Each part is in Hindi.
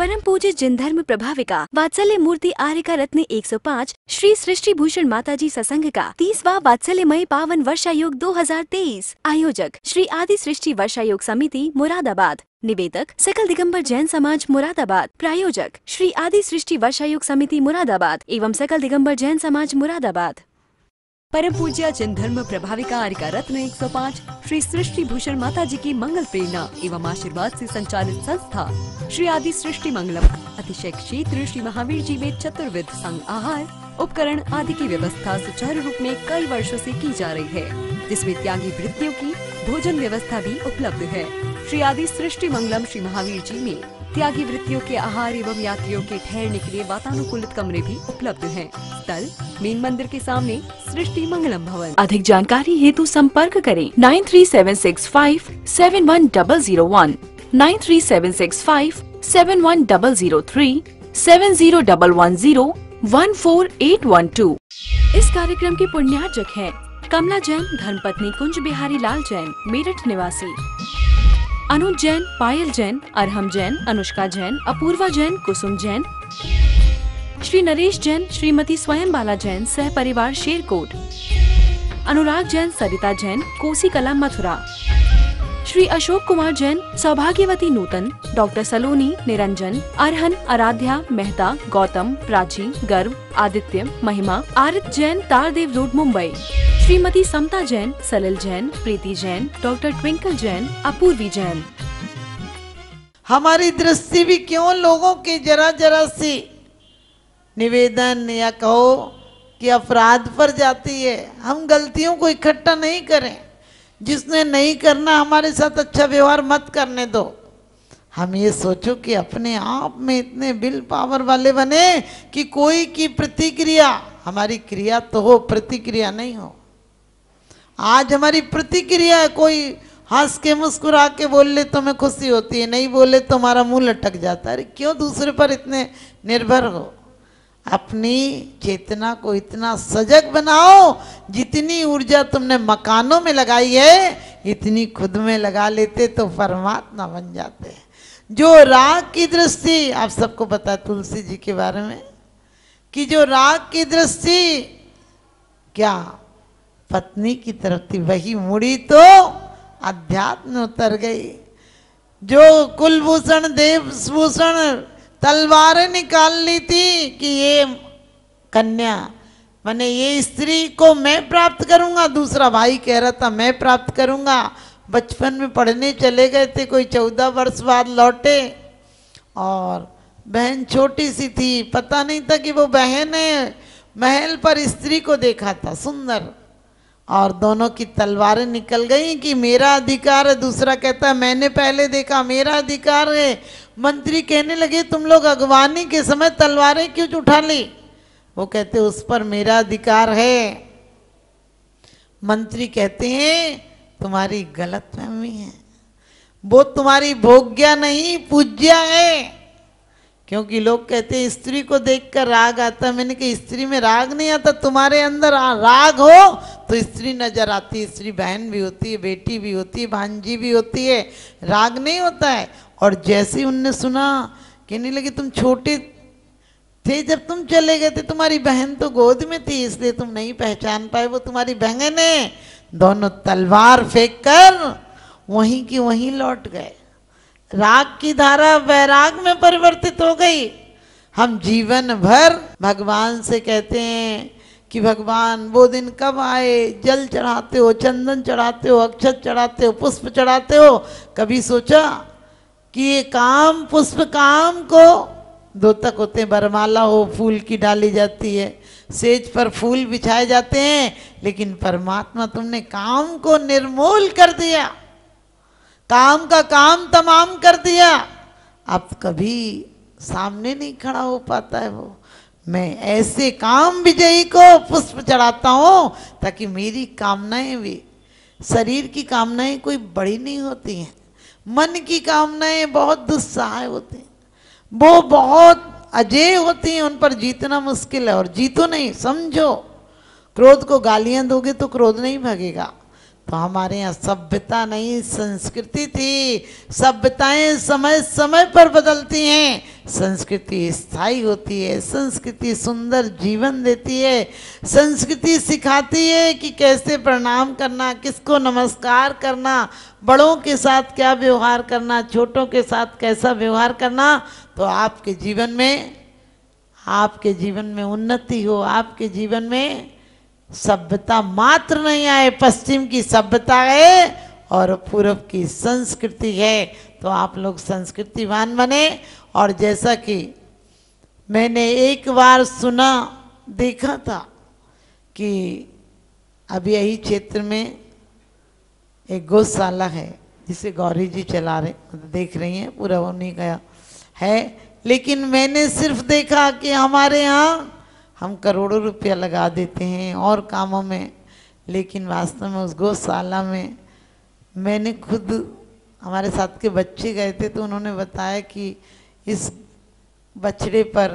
परम पूज्य जिन धर्म प्रभाविका वात्सल्य मूर्ति आर्यका रत्न 105 श्री सृष्टि भूषण माताजी सत्संग का 30वां वात्सल्यमय पावन वर्षायोग 2023। आयोजक श्री आदि सृष्टि वर्षायोग समिति मुरादाबाद। निवेदक सकल दिगंबर जैन समाज मुरादाबाद। प्रायोजक श्री आदि सृष्टि वर्षायोग समिति मुरादाबाद एवं सकल दिगंबर जैन समाज मुरादाबाद। परम पूज्य जिन धर्म प्रभाविका आर्यका रत्न 105 श्री सृष्टि भूषण माता जी की मंगल प्रेरणा एवं आशीर्वाद से संचालित संस्था श्री आदि सृष्टि मंगलम अतिशय क्षेत्र श्री महावीर जी में चतुर्विध संग आहार उपकरण आदि की व्यवस्था सुचारू रूप में कई वर्षों से की जा रही है, जिसमें त्यागी वृत्तियों की भोजन व्यवस्था भी उपलब्ध है। श्री आदि सृष्टि मंगलम श्री महावीर जी में त्यागी वृत्तियों के आहार एवं यात्रियों के ठहरने के लिए वातानुकूलित कमरे भी उपलब्ध हैं। स्थल मेन मंदिर के सामने सृष्टि मंगलम भवन। अधिक जानकारी हेतु संपर्क करें 9376571001, 9376571003, 7011014812। इस कार्यक्रम के पुण्यार्चक हैं कमला जैन धर्मपत्नी कुंज बिहारी लाल जैन मेरठ निवासी, अनुज जैन, पायल जैन, अरहम जैन, अनुष्का जैन, अपूर्वा जैन, कुसुम जैन, श्री नरेश जैन, श्रीमती स्वयं बाला जैन सह परिवार शेरकोट, अनुराग जैन, सरिता जैन, कोसी कला मथुरा, श्री अशोक कुमार जैन, सौभाग्यवती नूतन, डॉक्टर सलोनी, निरंजन, अरहन, आराध्या, मेहता, गौतम, प्राची, गर्व, आदित्य, महिमा, आरित जैन, तारदेव रोड मुंबई, श्रीमती समता जैन, सलिल जैन, प्रीति जैन, डॉक्टर ट्विंकल जैन, अपूर्वी जैन। हमारी दृष्टि भी क्यों लोगों के जरा जरा सी निवेदन या कहो कि अपराध पर जाती है। हम गलतियों को इकट्ठा नहीं करें, जिसने नहीं करना हमारे साथ अच्छा व्यवहार मत करने दो। हम ये सोचो कि अपने आप में इतने विल पावर वाले बने कि कोई की प्रतिक्रिया, हमारी क्रिया तो हो, प्रतिक्रिया नहीं हो। आज हमारी प्रतिक्रिया है, कोई हंस के मुस्कुरा के बोल ले तो हमें खुशी होती है, नहीं बोले तो हमारा मुंह लटक जाता है। अरे क्यों दूसरे पर इतने निर्भर हो। अपनी चेतना को इतना सजग बनाओ, जितनी ऊर्जा तुमने मकानों में लगाई है इतनी खुद में लगा लेते तो परमात्मा बन जाते। जो राग की दृष्टि, आप सबको पता है तुलसी जी के बारे में कि जो राग की दृष्टि क्या पत्नी की तरफ थी, वही मुड़ी तो अध्यात्म उतर गई। जो कुलभूषण देवभूषण तलवारें निकाल ली थी कि ये कन्या माने ये स्त्री को मैं प्राप्त करूंगा, दूसरा भाई कह रहा था मैं प्राप्त करूंगा। बचपन में पढ़ने चले गए थे, कोई 14 वर्ष बाद लौटे और बहन छोटी सी थी, पता नहीं था कि वो बहन है। महल पर स्त्री को देखा था सुंदर, और दोनों की तलवारें निकल गई कि मेरा अधिकार है, दूसरा कहता है मैंने पहले देखा मेरा अधिकार है। मंत्री कहने लगे तुम लोग अगवानी के समय तलवारें क्यों उठा ली? वो कहते उस पर मेरा अधिकार है। मंत्री कहते हैं तुम्हारी गलतफहमी है, वो तुम्हारी भोग्या नहीं पूज्या है। क्योंकि लोग कहते हैं स्त्री को देखकर राग आता है, मैंने कहा स्त्री में राग नहीं आता, तुम्हारे अंदर राग हो तो स्त्री नजर आती है। स्त्री बहन भी होती है, बेटी भी होती है, भांजी भी होती है, राग नहीं होता है। और जैसे ही उनने सुना कहने लगे तुम छोटे थे जब तुम चले गए थे, तुम्हारी बहन तो गोद में थी इसलिए तुम नहीं पहचान पाए, वो तुम्हारी बहन है। दोनों तलवार फेंक कर वहीं की वहीं लौट गए। राग की धारा वैराग में परिवर्तित हो गई। हम जीवन भर भगवान से कहते हैं कि भगवान वो दिन कब आए, जल चढ़ाते हो, चंदन चढ़ाते हो, अक्षत चढ़ाते हो, पुष्प चढ़ाते हो। कभी सोचा कि ये काम पुष्प काम को दो तक होते हैं, बरमाला हो फूल की डाली जाती है, सेज पर फूल बिछाए जाते हैं, लेकिन परमात्मा तुमने काम को निर्मूल कर दिया, काम का काम तमाम कर दिया। अब कभी सामने नहीं खड़ा हो पाता है वो। मैं ऐसे काम विजयी को पुष्प चढ़ाता हूं ताकि मेरी कामनाएं भी, शरीर की कामनाएं कोई बड़ी नहीं होती हैं, मन की कामनाएं बहुत दुस्सहाय होती हैं, वो बहुत अजेय होती हैं, उन पर जीतना मुश्किल है। और जीतो नहीं, समझो क्रोध को गालियां दोगे तो क्रोध नहीं भगेगा, तो हमारे यहाँ सभ्यता नहीं संस्कृति थी। सभ्यताएं समय समय पर बदलती हैं, संस्कृति स्थायी होती है। संस्कृति सुंदर जीवन देती है। संस्कृति सिखाती है कि कैसे प्रणाम करना, किसको नमस्कार करना, बड़ों के साथ क्या व्यवहार करना, छोटों के साथ कैसा व्यवहार करना। तो आपके जीवन में उन्नति हो, आपके जीवन में सभ्यता मात्र नहीं आए, पश्चिम की सभ्यता है और पूर्व की संस्कृति है। तो आप लोग संस्कृतिवान बने। और जैसा कि मैंने एक बार सुना देखा था कि अभी यही क्षेत्र में एक गौशाला है जिसे गौरी जी चला रहे, देख रही हैं, पूरा उन्हीं का है। लेकिन मैंने सिर्फ देखा कि हमारे यहाँ हम करोड़ों रुपया लगा देते हैं और कामों में, लेकिन वास्तव में उस गौशाला में मैंने खुद, हमारे साथ के बच्चे गए थे तो उन्होंने बताया कि इस बछड़े पर,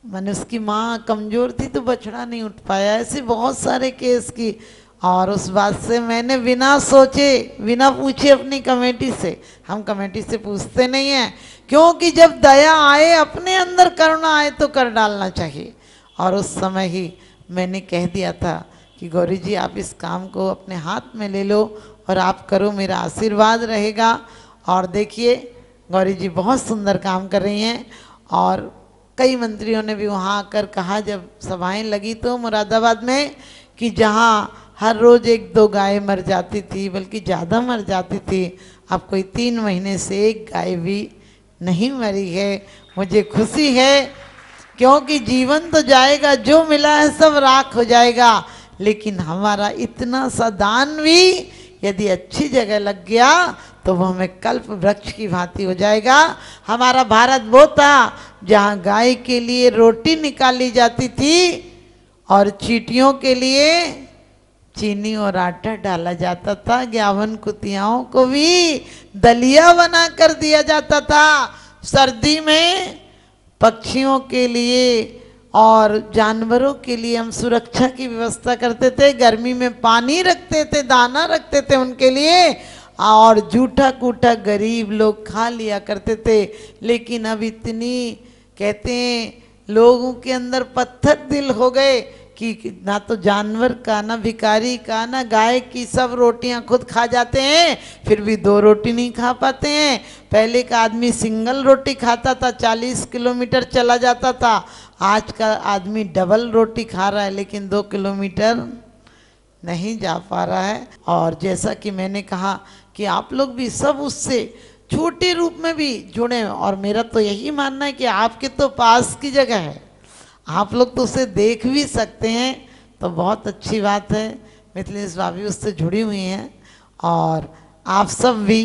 मैंने उसकी माँ कमज़ोर थी तो बछड़ा नहीं उठ पाया। ऐसे बहुत सारे केस की। और उस बात से मैंने बिना सोचे बिना पूछे अपनी कमेटी से, हम कमेटी से पूछते नहीं हैं, क्योंकि जब दया आए, अपने अंदर करुणा आए तो कर डालना चाहिए। और उस समय ही मैंने कह दिया था कि गौरी जी आप इस काम को अपने हाथ में ले लो और आप करो, मेरा आशीर्वाद रहेगा। और देखिए गौरी जी बहुत सुंदर काम कर रही हैं। और कई मंत्रियों ने भी वहाँ आकर कहा, जब सभाएं लगी तो मुरादाबाद में, कि जहाँ हर रोज़ 1-2 गाय मर जाती थी, बल्कि ज़्यादा मर जाती थी, अब कोई 3 महीने से एक गाय भी नहीं मरी है। मुझे खुशी है, क्योंकि जीवन तो जाएगा, जो मिला है सब राख हो जाएगा, लेकिन हमारा इतना सा दान भी यदि अच्छी जगह लग गया तो वो हमें कल्प वृक्ष की भांति हो जाएगा। हमारा भारत वो था जहाँ गाय के लिए रोटी निकाली जाती थी और चींटियों के लिए चीनी और आटा डाला जाता था। 51 कुतियाओं को भी दलिया बना कर दिया जाता था। सर्दी में पक्षियों के लिए और जानवरों के लिए हम सुरक्षा की व्यवस्था करते थे। गर्मी में पानी रखते थे, दाना रखते थे उनके लिए, और जूठा कूटा गरीब लोग खा लिया करते थे। लेकिन अब इतनी, कहते हैं लोगों के अंदर पत्थर दिल हो गए कि ना तो जानवर का, ना भिखारी का, ना गाय की, सब रोटियां खुद खा जाते हैं, फिर भी 2 रोटी नहीं खा पाते हैं। पहले का आदमी सिंगल रोटी खाता था, 40 किलोमीटर चला जाता था। आज का आदमी डबल रोटी खा रहा है, लेकिन 2 किलोमीटर नहीं जा पा रहा है। और जैसा कि मैंने कहा कि आप लोग भी सब उससे छोटे रूप में भी जुड़े। और मेरा तो यही मानना है कि आपके तो पास की जगह है, आप लोग तो उसे देख भी सकते हैं, तो बहुत अच्छी बात है। मिथिलेश भाभी उससे जुड़ी हुई हैं और आप सब भी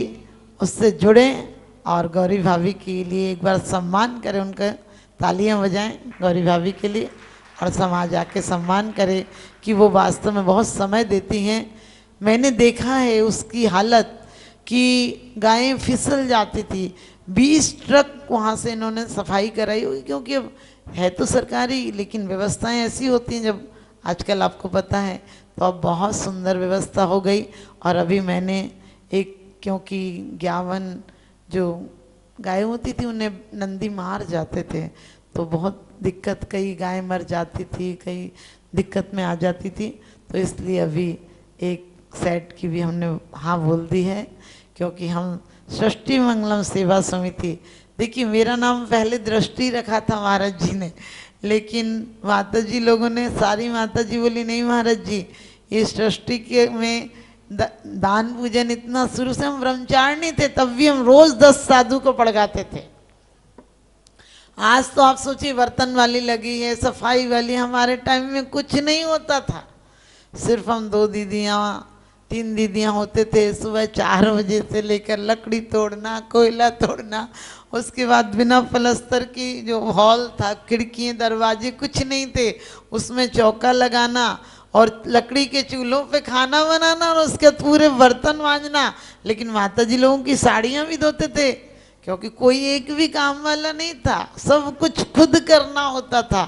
उससे जुड़ें। और गौरी भाभी के लिए एक बार सम्मान करें, उनका तालियां बजाएं गौरी भाभी के लिए, और समाज आके सम्मान करे कि वो वास्तव में बहुत समय देती हैं। मैंने देखा है उसकी हालत कि गायें फिसल जाती थी। 20 ट्रक वहाँ से इन्होंने सफाई कराई होगी, क्योंकि अब है तो सरकारी, लेकिन व्यवस्थाएं ऐसी होती हैं जब आजकल आपको पता है, तो अब बहुत सुंदर व्यवस्था हो गई। और अभी मैंने एक, क्योंकि 51 जो गाय होती थी उन्हें नंदी मार जाते थे, तो बहुत दिक्कत, कई गाय मर जाती थी, कई दिक्कत में आ जाती थी, तो इसलिए अभी एक सेट की भी हमने हाँ बोल दी है, क्योंकि हम सृष्टि मंगलम सेवा समिति, देखिए मेरा नाम पहले दृष्टि रखा था महाराज जी ने, लेकिन माता जी लोगों ने, सारी माता जी बोली नहीं महाराज जी, ये सृष्टि के में दान पूजन इतना, शुरू से हम ब्रह्मचारिणी थे, तब भी हम रोज 10 साधु को पड़गाते थे। आज तो आप सोचिए बर्तन वाली लगी है, सफाई वाली, हमारे टाइम में कुछ नहीं होता था। सिर्फ हम 2 दीदियाँ 3 दीदियाँ होते थे, सुबह 4 बजे से लेकर लकड़ी तोड़ना, कोयला तोड़ना, उसके बाद बिना प्लस्तर की जो हॉल था, खिड़कियाँ दरवाजे कुछ नहीं थे, उसमें चौका लगाना और लकड़ी के चूल्हों पे खाना बनाना और उसके बाद पूरे बर्तन मांजना। लेकिन माता जी लोगों की साड़ियाँ भी धोते थे, क्योंकि कोई एक भी काम वाला नहीं था, सब कुछ खुद करना होता था।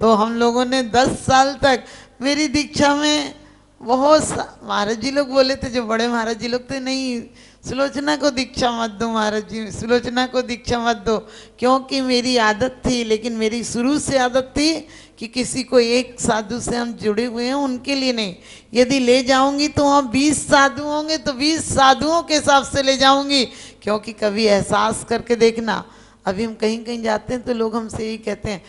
तो हम लोगों ने 10 साल तक, मेरी दीक्षा में महाराज जी लोग बोले थे, जो बड़े महाराज जी लोग थे, नहीं सुलोचना को दीक्षा मत दो महाराज जी, सुलोचना को दीक्षा मत दो, क्योंकि मेरी आदत थी, लेकिन मेरी शुरू से आदत थी कि किसी को एक साधु से हम जुड़े हुए हैं उनके लिए नहीं, यदि ले जाऊंगी तो वहाँ 20 साधु होंगे तो 20 साधुओं के हिसाब से ले जाऊंगी। क्योंकि कभी एहसास करके देखना, अभी हम कहीं कहीं जाते हैं तो लोग हमसे यही कहते हैं,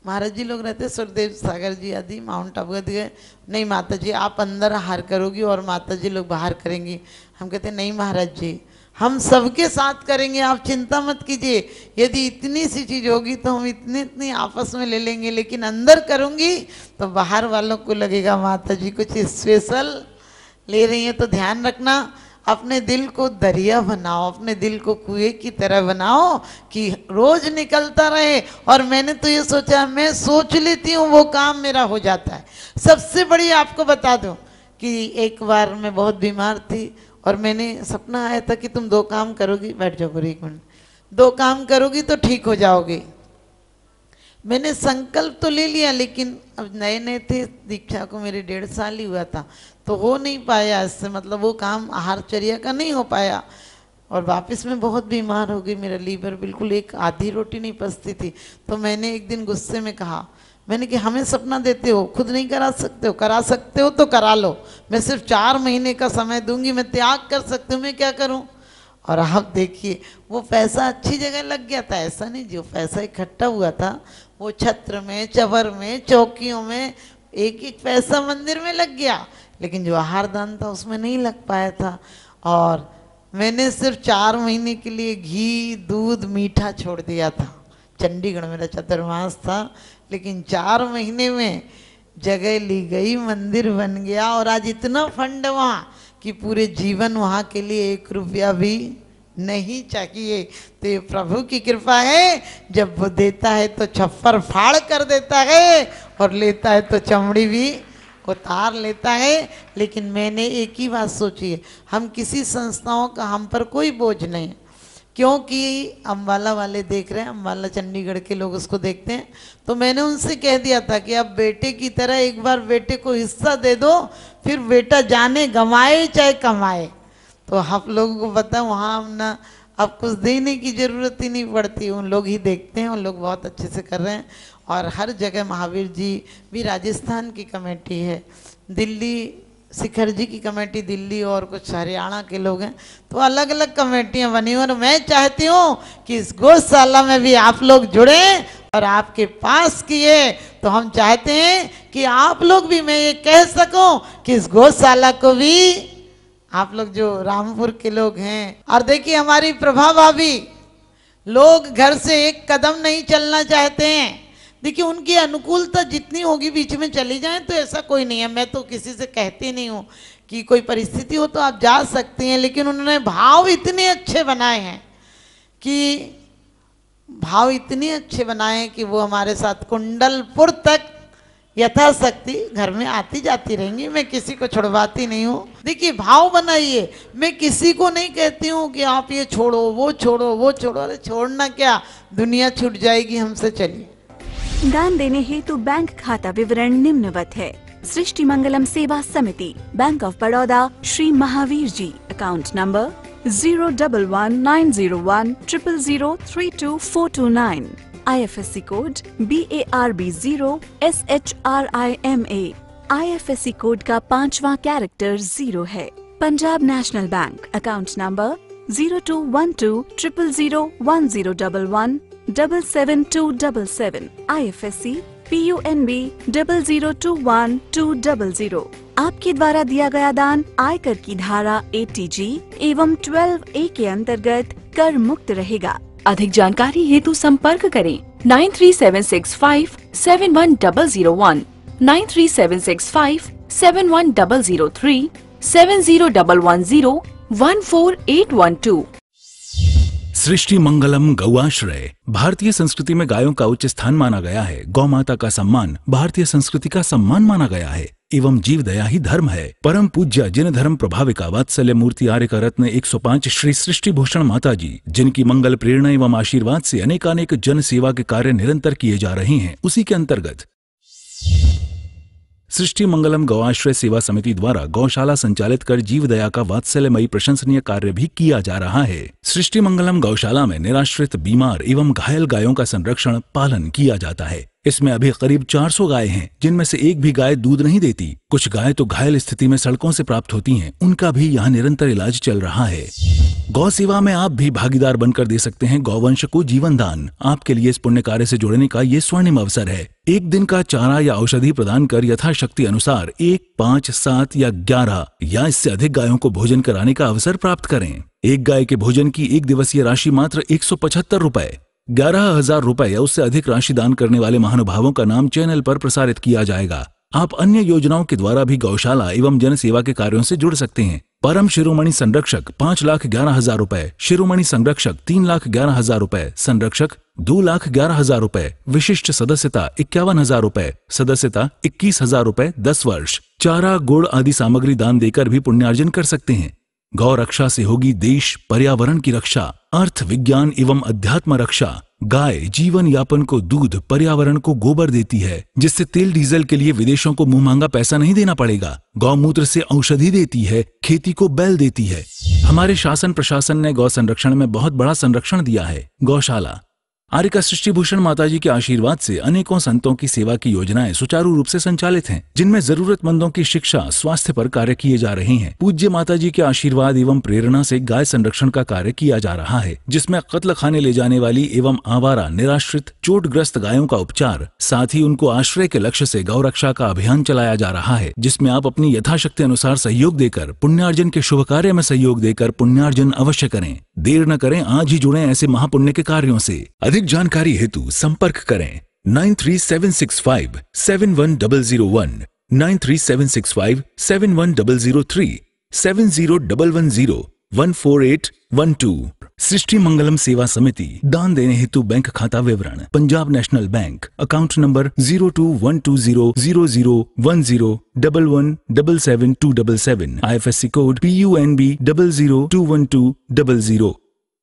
महाराज जी लोग रहते सुरदेव सागर जी आदि माउंट आबू गए, नहीं माता जी आप अंदर आहार करोगी और माता जी लोग बाहर करेंगी। हम कहते हैं नहीं महाराज जी, हम सबके साथ करेंगे, आप चिंता मत कीजिए, यदि इतनी सी चीज़ होगी तो हम इतनी आपस में ले लेंगे, लेकिन अंदर करूँगी तो बाहर वालों को लगेगा माता जी कुछ स्पेशल ले रही हैं। तो ध्यान रखना, अपने दिल को दरिया बनाओ, अपने दिल को कुएं की तरह बनाओ कि रोज निकलता रहे। और मैंने तो ये सोचा, मैं सोच लेती हूँ वो काम मेरा हो जाता है। सबसे बड़ी आपको बता दूँ कि एक बार मैं बहुत बीमार थी और मैंने सपना आया था कि तुम 2 काम करोगी, बैठ जाओ पूरी 1 मिनट, 2 काम करोगी तो ठीक हो जाओगे। मैंने संकल्प तो ले लिया, लेकिन अब नए नए थे, दीक्षा को मेरे 1.5 साल ही हुआ था, तो हो नहीं पाया इससे, मतलब वो काम आहारचर्या का नहीं हो पाया। और वापस में बहुत बीमार हो गई, मेरा लीवर बिल्कुल, एक आधी रोटी नहीं पचती थी। तो मैंने एक दिन गुस्से में कहा, मैंने कि हमें सपना देते हो, खुद नहीं करा सकते हो तो करा लो, मैं सिर्फ 4 महीने का समय दूंगी, मैं त्याग कर सकती हूँ, मैं क्या करूँ। और आप देखिए वो पैसा अच्छी जगह लग गया था, ऐसा नहीं, जो पैसा इकट्ठा हुआ था वो छत्र में, चबर में, चौकियों में, एक एक पैसा मंदिर में लग गया, लेकिन जो आहार दान था उसमें नहीं लग पाया था। और मैंने सिर्फ 4 महीने के लिए घी, दूध, मीठा छोड़ दिया था। चंडीगढ़ मेरा चतुर्मास था, लेकिन 4 महीने में जगह ली गई, मंदिर बन गया, और आज इतना फंड वहाँ कि पूरे जीवन वहाँ के लिए 1 रुपया भी नहीं चाहिए। तो ये प्रभु की कृपा है, जब वो देता है तो छप्पर फाड़ कर देता है और लेता है तो चमड़ी भी उतार लेता है। लेकिन मैंने एक ही बात सोची है, हम किसी संस्थाओं का हम पर कोई बोझ नहीं, क्योंकि अम्बाला वाले देख रहे हैं, अम्बाला चंडीगढ़ के लोग उसको देखते हैं। तो मैंने उनसे कह दिया था कि अब बेटे की तरह एक बार बेटे को हिस्सा दे दो, फिर बेटा जाने गंवाए चाहे कमाए। तो आप लोगों को पता है वहाँ हम ना अब कुछ देने की ज़रूरत ही नहीं पड़ती, उन लोग ही देखते हैं, उन लोग बहुत अच्छे से कर रहे हैं। और हर जगह महावीर जी भी, राजस्थान की कमेटी है, दिल्ली शिखर जी की कमेटी दिल्ली, और कुछ हरियाणा के लोग हैं, तो अलग अलग कमेटियां बनी। और मैं चाहती हूँ कि इस गौशाला में भी आप लोग जुड़े और आपके पास किए, तो हम चाहते हैं कि आप लोग भी, मैं ये कह सकूं कि इस गौशाला को भी आप लोग जो रामपुर के लोग हैं, और देखिए हमारी प्रभा भाभी, लोग घर से एक कदम नहीं चलना चाहते हैं। देखिए उनकी अनुकूलता जितनी होगी बीच में चली जाए तो ऐसा कोई नहीं है। मैं तो किसी से कहती नहीं हूँ कि कोई परिस्थिति हो तो आप जा सकते हैं, लेकिन उन्होंने भाव इतने अच्छे बनाए हैं कि भाव इतने अच्छे बनाए कि वो हमारे साथ कुंडलपुर तक यथाशक्ति घर में आती जाती रहेंगी। मैं किसी को छुड़वाती नहीं हूँ। देखिए भाव बनाइए, मैं किसी को नहीं कहती हूँ कि आप ये छोड़ो वो छोड़ो वो छोड़ो, अरे छोड़ना क्या, दुनिया छूट जाएगी हमसे। चलिए। दान देने हेतु बैंक खाता विवरण निम्नवत है। सृष्टि Mangalam Seva Samiti, bank of Baroda, Shri Mahavir ji, account number 011901000322429, IFSC code BARB0 SHRIMA, IFSC code का 5वां कैरेक्टर 0 है। Punjab national bank, account number 0212000111 77277, IFSC PUNB 0021200। आपके द्वारा दिया गया दान आयकर की धारा 80G एवं 12A के अंतर्गत कर मुक्त रहेगा। अधिक जानकारी हेतु संपर्क करें 9376571001, 9376571003, 7011014812। सृष्टि मंगलम गौआश्रय। भारतीय संस्कृति में गायों का उच्च स्थान माना गया है। गौ माता का सम्मान भारतीय संस्कृति का सम्मान माना गया है एवं जीव दया ही धर्म है। परम पूज्य जिन धर्म प्रभाविका वात्सल्य मूर्ति आर्यका रत्न 105 श्री सृष्टि भूषण माता जी, जिनकी मंगल प्रेरणा एवं आशीर्वाद से अनेकानेक जन सेवा के कार्य निरंतर किए जा रहे हैं, उसी के अंतर्गत सृष्टि मंगलम गौआश्रय सेवा समिति द्वारा गौशाला संचालित कर जीव दया का वात्सल्यमयी प्रशंसनीय कार्य भी किया जा रहा है। सृष्टि मंगलम गौशाला में निराश्रित, बीमार एवं घायल गायों का संरक्षण, पालन किया जाता है। इसमें अभी करीब 400 गाय हैं, जिनमें से एक भी गाय दूध नहीं देती। कुछ गाय तो घायल स्थिति में सड़कों से प्राप्त होती हैं, उनका भी यहाँ निरंतर इलाज चल रहा है। गौ सेवा में आप भी भागीदार बनकर दे सकते हैं गौवंश को जीवन दान। आपके लिए इस पुण्य कार्य से जुड़ने का ये स्वर्णिम अवसर है। एक दिन का चारा या औषधि प्रदान कर यथाशक्ति अनुसार 1, 5, 7 या 11 या इससे अधिक गायों को भोजन कराने का अवसर प्राप्त करें। एक गाय के भोजन की एक दिवसीय राशि मात्र 175 रुपए। 11,000 रुपए या उससे अधिक राशि दान करने वाले महानुभावों का नाम चैनल पर प्रसारित किया जाएगा। आप अन्य योजनाओं के द्वारा भी गौशाला एवं जन सेवा के कार्यों से जुड़ सकते हैं। परम शिरोमणि संरक्षक 5,11,000 रुपए, शिरोमणि संरक्षक 3,11,000 रुपए, संरक्षक 2,11,000 रुपए, विशिष्ट सदस्यता 51,000 रुपए, सदस्यता 21,000 रुपए 10 वर्ष। चारा, गुड़ आदि सामग्री दान देकर भी पुण्यार्जन कर सकते हैं। गौ रक्षा से होगी देश पर्यावरण की रक्षा, अर्थ, विज्ञान एवं अध्यात्म रक्षा। गाय जीवन यापन को दूध, पर्यावरण को गोबर देती है, जिससे तेल डीजल के लिए विदेशों को मुंह मांगा पैसा नहीं देना पड़ेगा। गौमूत्र से औषधि देती है, खेती को बैल देती है। हमारे शासन प्रशासन ने गौ संरक्षण में बहुत बड़ा संरक्षण दिया है। गौशाला आर्यिका सृष्टि भूषण माताजी के आशीर्वाद से अनेकों संतों की सेवा की योजनाएं सुचारू रूप से संचालित हैं, जिनमें जरूरतमंदों की शिक्षा, स्वास्थ्य पर कार्य किए जा रहे हैं। पूज्य माताजी के आशीर्वाद एवं प्रेरणा से गाय संरक्षण का कार्य किया जा रहा है, जिसमें कत्ल खाने ले जाने वाली एवं आवारा, निराश्रित, चोटग्रस्त गायों का उपचार, साथ ही उनको आश्रय के लक्ष्य से गौ रक्षा का अभियान चलाया जा रहा है, जिसमें आप अपनी यथाशक्ति अनुसार सहयोग देकर पुण्यार्जन के शुभ कार्य में सहयोग देकर पुण्यार्जन अवश्य करें। देर न करें, आज ही जुड़ें ऐसे महापुण्य के कार्यों से। अधिक जानकारी हेतु संपर्क करें 9376571001, 9376571003, 7011014812। सृष्टि मंगलम सेवा समिति। दान देने हेतु बैंक खाता विवरण: Punjab national bank, account number 021200001011777277, IFSC code PUNB 0021200।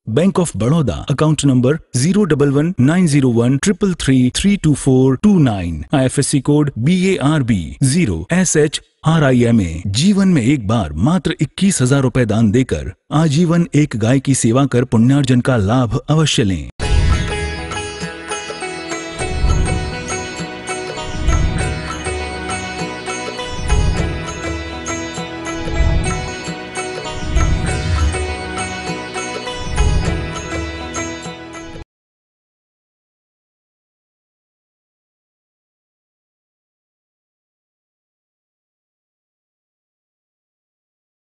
Bank of Baroda, account number 0119013332429, IFSC code BARB 0SHRIMA। जीवन में एक बार मात्र 21,000 रुपए दान देकर आजीवन एक गाय की सेवा कर पुण्यार्जन का लाभ अवश्य लें।